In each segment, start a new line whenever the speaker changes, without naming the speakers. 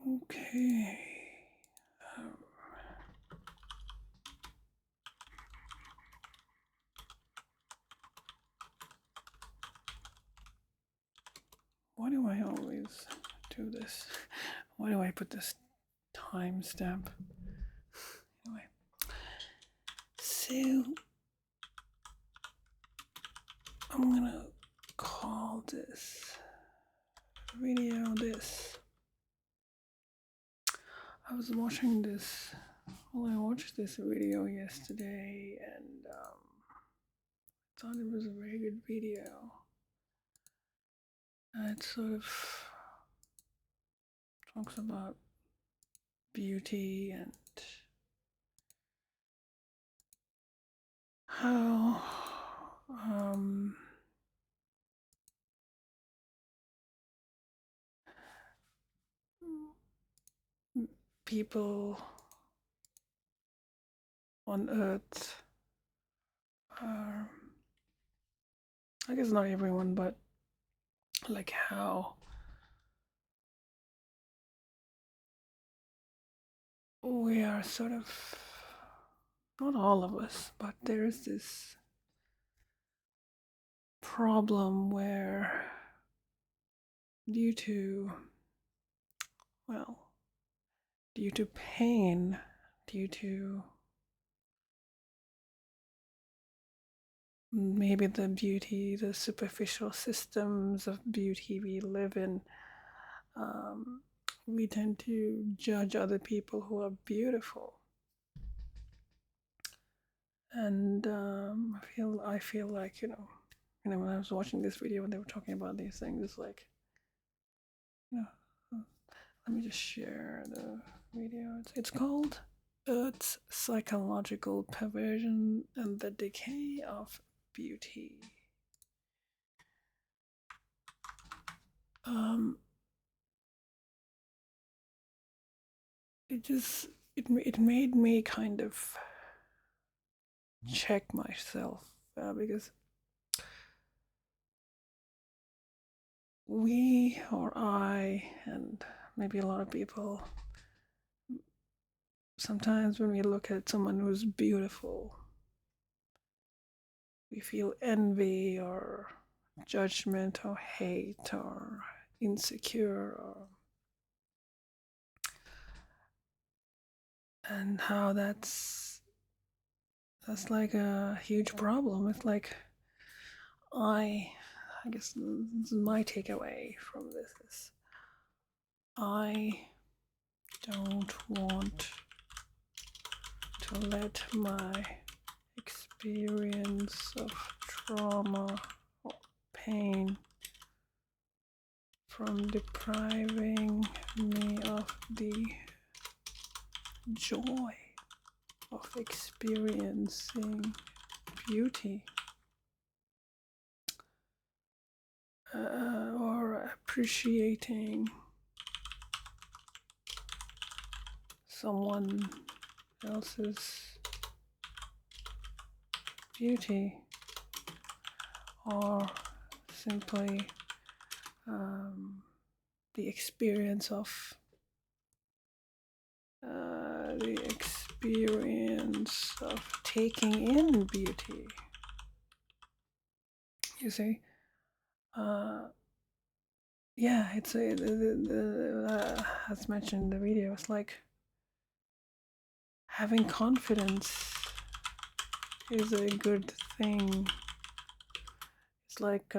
Okay. Why do I always do this? Why do I put this timestamp? Anyway, so I'm gonna call this video this. I was watching this. Well, I watched this video yesterday and thought it was a very good video. And it sort of talks about beauty and how people on Earth are, I guess not everyone, but like how we are sort of, not all of us, but there is this problem where due to pain, due to maybe the superficial systems of beauty we live in, we tend to judge other people who are beautiful. And I feel like, when I was watching this video and they were talking about these things, it's like, let me just share the video. It's called Earth's Psychological Perversion and the Decay of Beauty. It made me kind of check myself, because we, or I, and maybe a lot of people, sometimes when we look at someone who's beautiful, we feel envy or judgment or hate or insecure, and how that's like a huge problem. It's like, I guess this is my takeaway from this is, I don't want to let my experience of trauma or pain from depriving me of the joy of experiencing beauty, or appreciating someone else's beauty, or simply the experience of taking in beauty. You see, it's as mentioned in the video, it's like having confidence is a good thing. It's like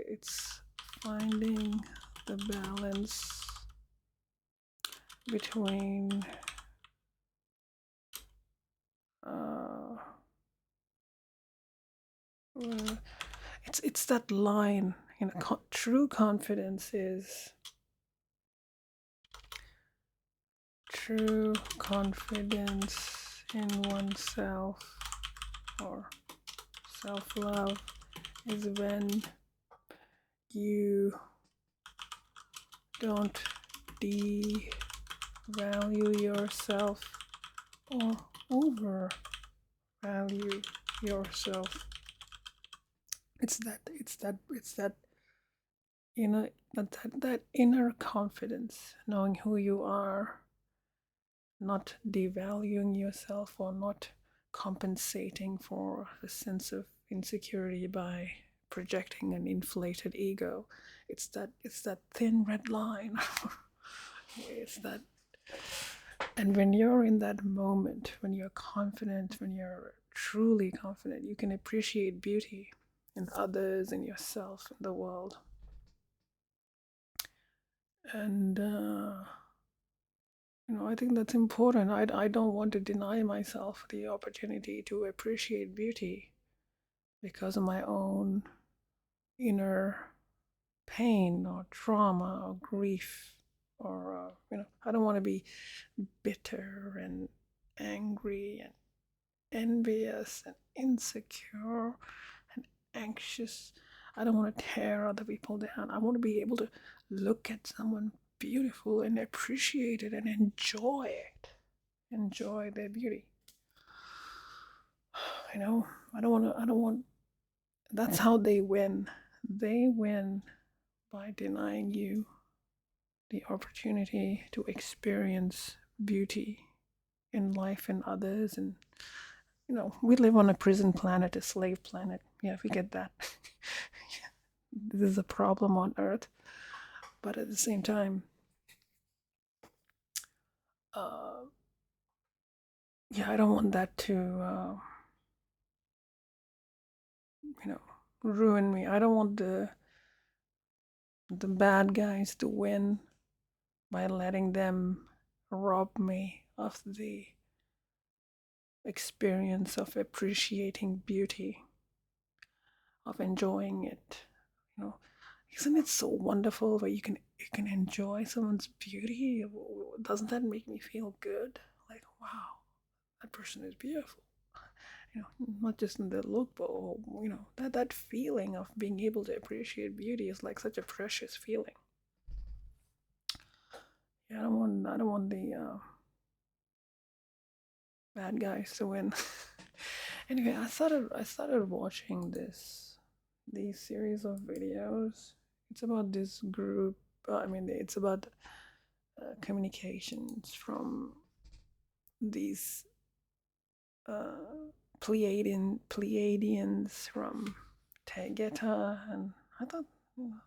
it's finding the balance between it's that line, true confidence is true confidence in oneself, or self-love, is when you don't devalue yourself or overvalue yourself. It's that that inner confidence, knowing who you are, not devaluing yourself or not compensating for a sense of insecurity by projecting an inflated ego. It's that thin red line. It's that, and when you're in that moment, when you're confident, when you're truly confident, you can appreciate beauty in others, in yourself, in the world. And I think that's important. I don't want to deny myself the opportunity to appreciate beauty because of my own inner pain or trauma or grief, or I don't want to be bitter and angry and envious and insecure and anxious. I don't want to tear other people down. I want to be able to look at someone beautiful and appreciate it and enjoy it. Enjoy their beauty. I don't want that's how they win. They win by denying you the opportunity to experience beauty in life and others. And we live on a prison planet, a slave planet. Yeah, we get that. This is a problem on earth, but at the same time, yeah, I don't want that to ruin me. I don't want the bad guys to win by letting them rob me of the experience of appreciating beauty, of enjoying it. Isn't it so wonderful where you can enjoy someone's beauty? Doesn't that make me feel good? Like, wow, that person is beautiful. Not just in the look, but that feeling of being able to appreciate beauty is like such a precious feeling. Yeah, I don't want the bad guys to win. Anyway, I started watching these series of videos. It's about this group. It's about communications from these Pleiadians from Tegeta, and I thought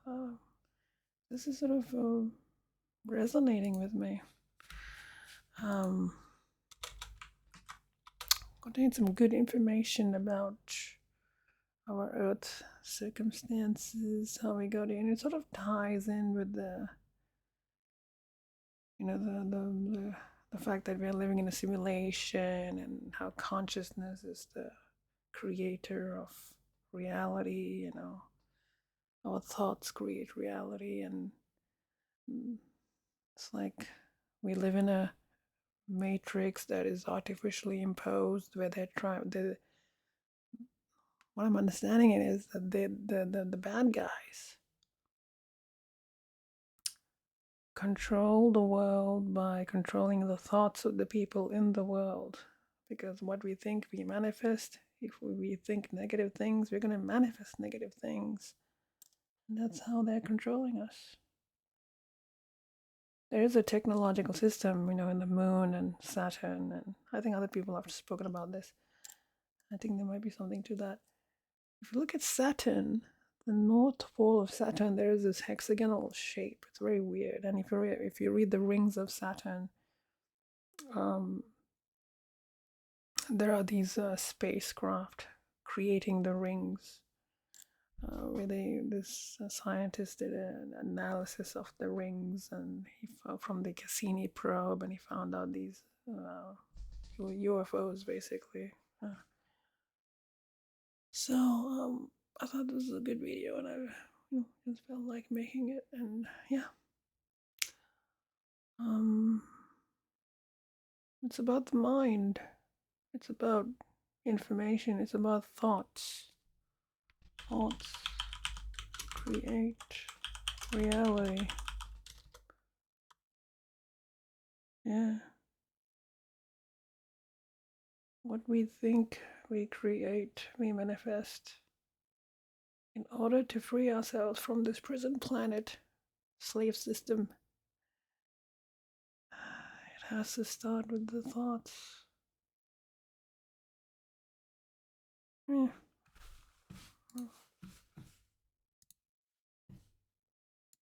uh, this is sort of resonating with me. Contains some good information about our Earth circumstances, how we got in. It sort of ties in with the fact that we're living in a simulation, and how consciousness is the creator of reality. Our thoughts create reality, and it's like we live in a matrix that is artificially imposed, where what I'm understanding it is that the bad guys control the world by controlling the thoughts of the people in the world. Because what we think, we manifest. If we think negative things, we're going to manifest negative things. And that's how they're controlling us. There is a technological system, in the moon and Saturn, and I think other people have spoken about this. I think there might be something to that. If you look at Saturn, the north pole of Saturn, there is this hexagonal shape. It's very weird. And if you read the rings of Saturn, there are these spacecraft creating the rings. Where this scientist did an analysis of the rings, and he from the Cassini probe, and he found out these UFOs basically. So I thought this was a good video, and I just felt like making it, and yeah. It's about the mind. It's about information. It's about thoughts. Thoughts create reality. Yeah. What we think, we create, we manifest. In order to free ourselves from this prison planet, slave system. It has to start with the thoughts.